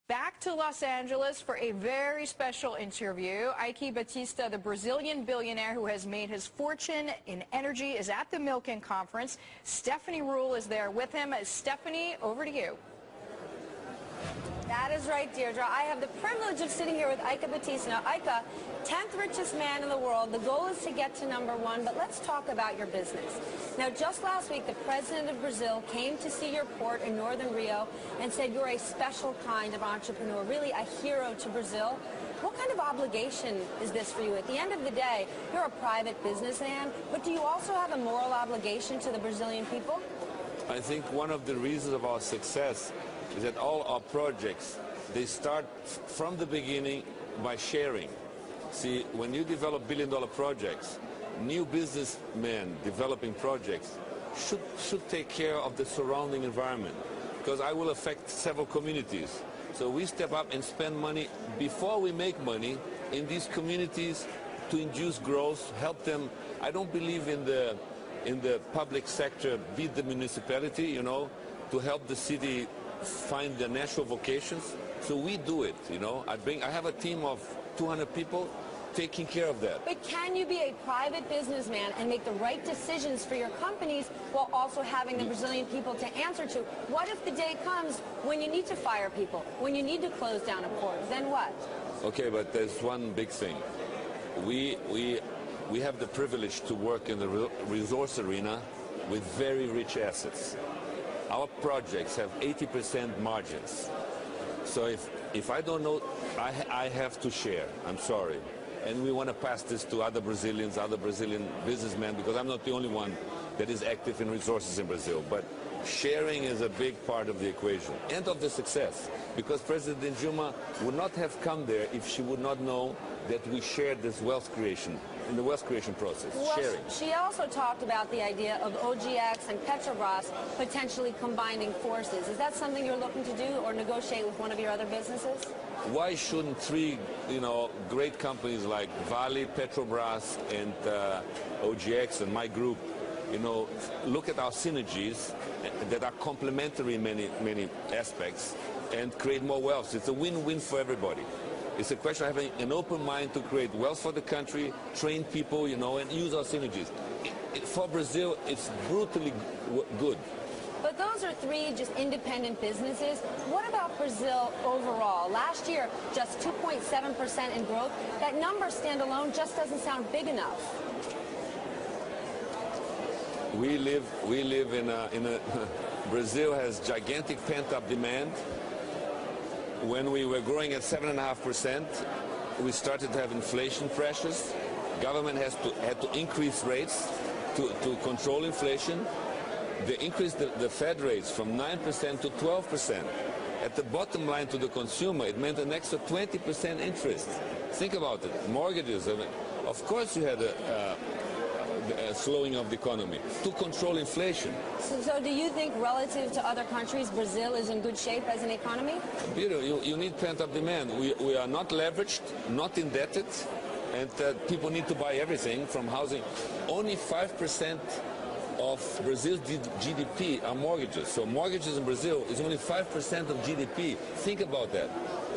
Back to Los Angeles for a very special interview. Ike Batista, the Brazilian billionaire who has made his fortune in energy, is at the Milken Conference. Stephanie Ruhle is there with him. Stephanie, over to you. That is right, Deirdre. I have the privilege of sitting here with Ike Batista. Now, Ike, 10th richest man in the world. The goal is to get to #1, but let's talk about your business. Now, just last week, the president of Brazil came to see your port in northern Rio and said you're a special kind of entrepreneur, really a hero to Brazil. What kind of obligation is this for you? At the end of the day, you're a private businessman, but do you also have a moral obligation to the Brazilian people? I think one of the reasons of our success is that all our projects, they start from the beginning by sharing. See, when you develop billion-dollar projects, new businessmen developing projects should take care of the surrounding environment, because I will affect several communities. So we step up and spend money before we make money in these communities to induce growth, help them. I don't believe in the public sector, be the municipality, you know, to help the city find their natural vocations. So we do it, you know. I have a team of 200 people taking care of that. But can you be a private businessman and make the right decisions for your companies while also having the Brazilian people to answer to? What if the day comes when you need to fire people, when you need to close down a port? Then what? Okay, but there's one big thing. We have the privilege to work in the resource arena with very rich assets. Our projects have 80% margins. So if I don't know, I have to share. I'm sorry. And we want to pass this to other Brazilians, other Brazilian businessmen, because I'm not the only one that is active in resources in Brazil. But sharing is a big part of the equation and of the success, because President Dilma would not have come there if she would not know that we shared this wealth creation, in the wealth creation process, well, sharing. She also talked about the idea of OGX and Petrobras potentially combining forces. Is that something you're looking to do or negotiate with one of your other businesses? Why shouldn't three, great companies like Vale, Petrobras, and OGX and my group, look at our synergies that are complementary in many aspects and create more wealth? It's a win-win for everybody. It's a question of having an open mind to create wealth for the country, train people, and use our synergies. For Brazil, it's brutally good. But those are three just independent businesses. What about Brazil overall? Last year, just 2.7% in growth. That number standalone just doesn't sound big enough. We live in a Brazil has gigantic pent-up demand. When we were growing at 7.5%, we started to have inflation pressures. Government had to increase rates to control inflation. They increased the Fed rates from 9% to 12%. At the bottom line to the consumer, it meant an extra 20% interest. Think about it. Mortgages, of course you had a slowing of the economy to control inflation. So do you think relative to other countries, Brazil is in good shape as an economy? Peter, you need pent-up demand. We are not leveraged, not indebted, and people need to buy everything from housing. Only 5% of Brazil's GDP are mortgages. So mortgages in Brazil is only 5% of GDP. Think about that.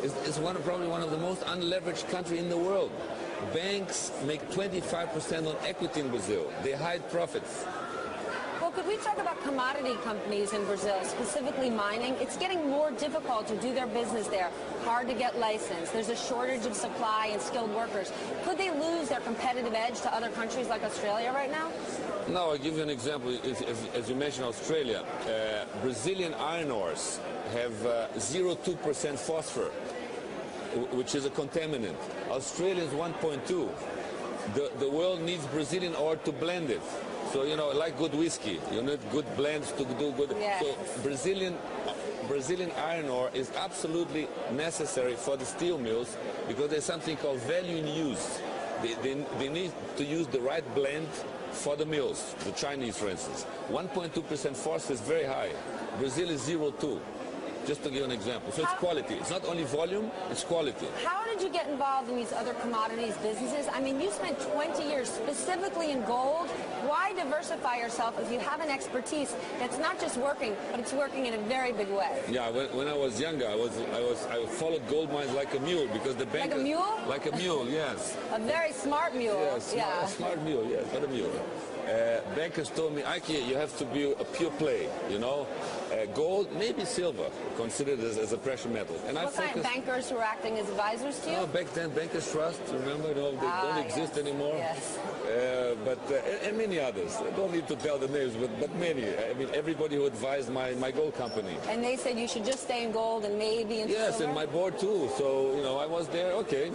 It's probably one of the most unleveraged countries in the world. Banks make 25% on equity in Brazil. They hide profits. Well, could we talk about commodity companies in Brazil, specifically mining? It's getting more difficult to do their business there. Hard to get licensed. There's a shortage of supply and skilled workers. Could they lose their competitive edge to other countries like Australia right now? No, I'll give you an example. As you mentioned Australia, Brazilian iron ores have 0.2% phosphor, which is a contaminant. Australia is 1.2. The world needs Brazilian ore to blend it. So, like good whiskey, you need good blends to do good. Yes. So Brazilian iron ore is absolutely necessary for the steel mills because there's something called value in use. They need to use the right blend for the mills, the Chinese, for instance. 1.2% phosphor is very high. Brazil is 0.2. Just to give an example. So it's quality. It's not only volume, it's quality. How did you get involved in these other commodities businesses? I mean, you spent 20 years specifically in gold Why diversify yourself if you have an expertise that's not just working, but it's working in a very big way? Yeah, when I was younger, I followed gold mines like a mule because the bank. Like a mule? Like a mule, yes. A very smart mule. Yeah, smart mule, yes, not a mule. Bankers told me, Ike, you have to be a pure play, you know. Gold, maybe silver, considered as a precious metal. And what kind of bankers who were acting as advisors to you? No, back then, Bankers Trust, remember, no, they don't exist anymore. Yes. And many others. I don't need to tell the names, but many. I mean, everybody who advised my gold company. And they said you should just stay in gold and maybe in silver? Yes, and my board too. So, you know, I was there, okay.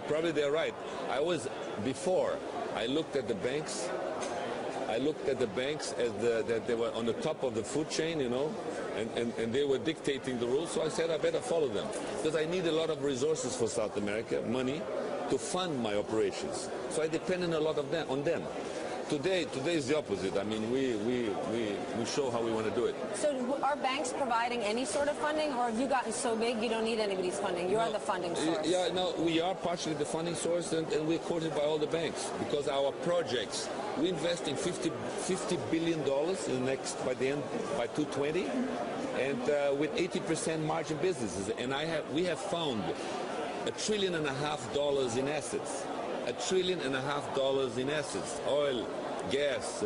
Probably they're right. Before I looked at the banks, as that they were on the top of the food chain, you know, and they were dictating the rules. So I said I better follow them because I need a lot of resources for South America, money, to fund my operations. So I depended a lot on them. Today is the opposite. I mean, we show how we want to do it. So are banks providing any sort of funding, or have you gotten so big you don't need anybody's funding? You are the funding source. Yeah, no, we are partially the funding source, and we're quoted by all the banks because our projects, we invest in $50 billion in the by 2020, and with 80% margin businesses. And we have found $1.5 trillion in assets. $1.5 trillion in assets, oil, gas,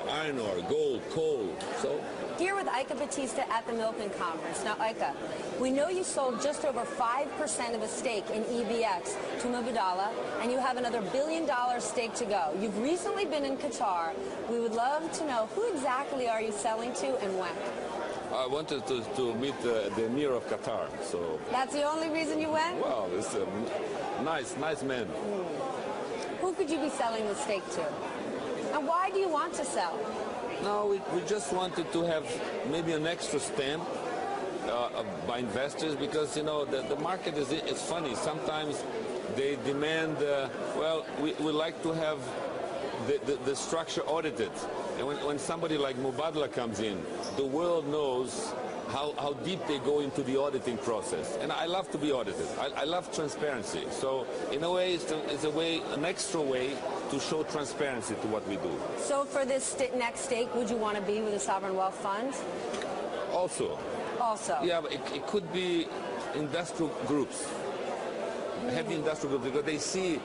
iron ore, gold, coal. So here with Ike Batista at the Milken Conference. Now, Ike, we know you sold just over 5% of a stake in EBX to Mubadala, and you have another $1 billion stake to go. You've recently been in Qatar. We would love to know who exactly are you selling to and when? I wanted to meet the Emir of Qatar. So that's the only reason you went? Well, it's a nice man. Who could you be selling the stake to? And why do you want to sell? No, we just wanted to have maybe an extra stamp by investors because, you know, the market is funny. Sometimes they demand, we like to have the structure audited. And when somebody like Mubadala comes in, the world knows how deep they go into the auditing process. And I love to be audited. I love transparency. So in a way, it's an extra way to show transparency to what we do. So for this next stake, would you want to be with a sovereign wealth fund? Also. Yeah, but it could be industrial groups, heavy industrial groups, because they see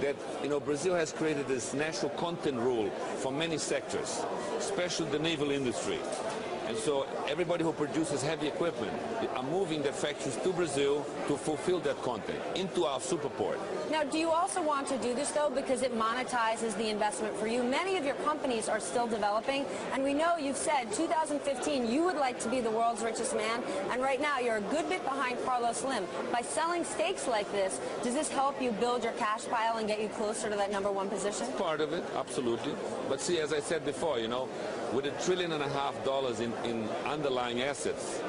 that, you know, Brazil has created this national content rule for many sectors, especially the naval industry. And so everybody who produces heavy equipment are moving their factories to Brazil to fulfill that content into our superport. Now, do you also want to do this, though, because it monetizes the investment for you? Many of your companies are still developing, and we know you've said 2015 you would like to be the world's richest man, and right now you're a good bit behind Carlos Slim. By selling stakes like this, does this help you build your cash pile and get you closer to that #1 position? Part of it, absolutely. But see, as I said before, you know, with $1.5 trillion in underlying assets,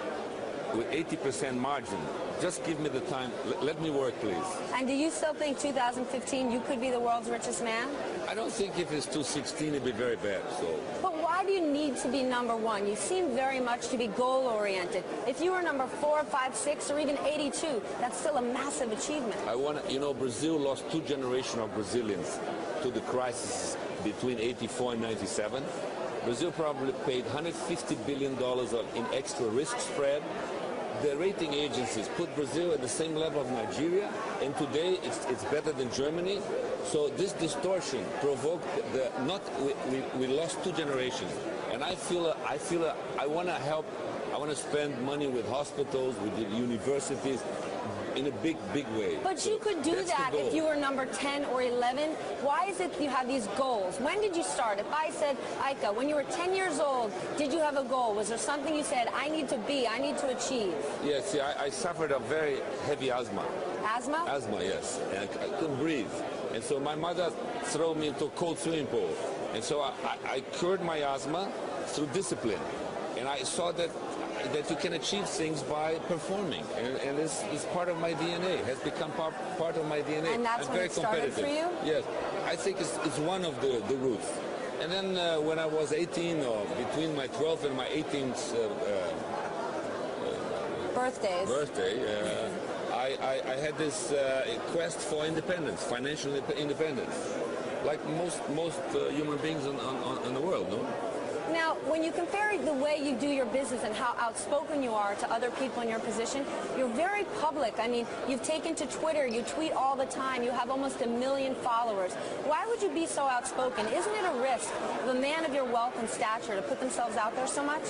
with 80% margin, just give me the time. Let me work, please. And do you still think 2015 you could be the world's richest man? I don't think if it's 2016 it'd be very bad. So. But why do you need to be #1? You seem very much to be goal-oriented. If you were number 4, 5, 6, or even 82, that's still a massive achievement. You know, Brazil lost 2 generations of Brazilians to the crisis between 84 and 97. Brazil probably paid $150 billion in extra risk spread. The rating agencies put Brazil at the same level of Nigeria, and today it's better than Germany. So this distortion provoked we lost 2 generations, and I want to help. I want to spend money with hospitals, with the universities, in a big way. But you could do that if you were number 10 or 11. Why is it you have these goals? When did you start? If I said, Ike, when you were 10 years old, did you have a goal? Was there something you said, I need to be, I need to achieve? Yes, see, I suffered a very heavy asthma. Asthma? Asthma, yes. And I couldn't breathe. And so my mother threw me into a cold swimming pool. And so I cured my asthma through discipline. And I saw that you can achieve things by performing, and this is part of my DNA. Has become part of my DNA. And that's when it started for you? Yes, I think it's one of the roots. And then when I was 18, or between my 12th and my 18th birthday, I had this quest for independence, financial independence. like most human beings in the world, no? Now, when you compare the way you do your business and how outspoken you are to other people in your position, you're very public. I mean, you've taken to Twitter, you tweet all the time, you have almost 1 million followers. Why would you be so outspoken? Isn't it a risk of a man of your wealth and stature to put themselves out there so much?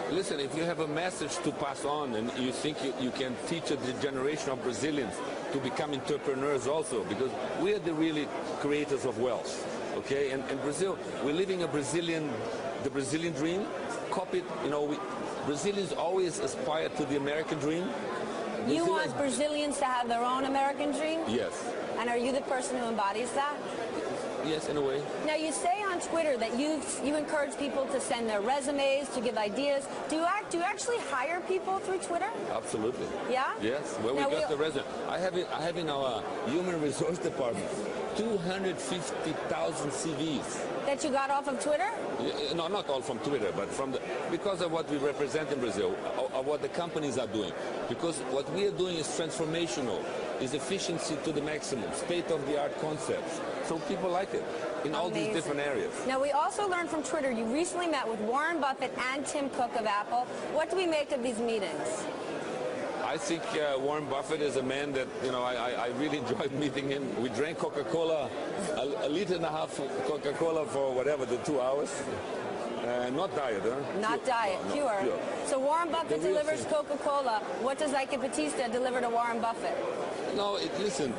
Listen, if you have a message to pass on and you think you can teach a generation of Brazilians to become entrepreneurs also, because we are the really creators of wealth, okay? And in Brazil, we're living the Brazilian dream, copied, Brazilians always aspire to the American dream. You want Brazilians to have their own American dream? Yes. And are you the person who embodies that? Yes, in a way. Now, you say on Twitter that you encourage people to send their resumes, to give ideas. Do you actually hire people through Twitter? Absolutely. Yeah? Yes. Where we got the resume. I have in our human resource department 250,000 CVs. That you got off of Twitter? No, not all from Twitter, but because of what we represent in Brazil, of what the companies are doing. Because what we are doing is transformational, is efficiency to the maximum, state-of-the-art concepts. So people like it in all these different areas. Now, we also learned from Twitter you recently met with Warren Buffett and Tim Cook of Apple. What do we make of these meetings? I think Warren Buffett is a man that, I really enjoyed meeting him. We drank Coca-Cola, a liter and a half of Coca-Cola for whatever, the 2 hours. Not diet, huh? Not diet, pure. So Warren Buffett delivers Coca-Cola. What does Ike Batista deliver to Warren Buffett? No, listen,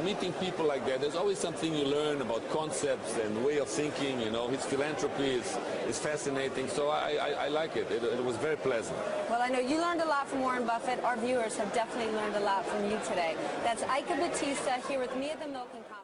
meeting people like that, there's always something you learn about concepts and way of thinking. His philanthropy is fascinating, so I like it. It was very pleasant. Well, I know you learned a lot from Warren Buffett. Our viewers have definitely learned a lot from you today. That's Ike Batista here with me at the Milken Conference.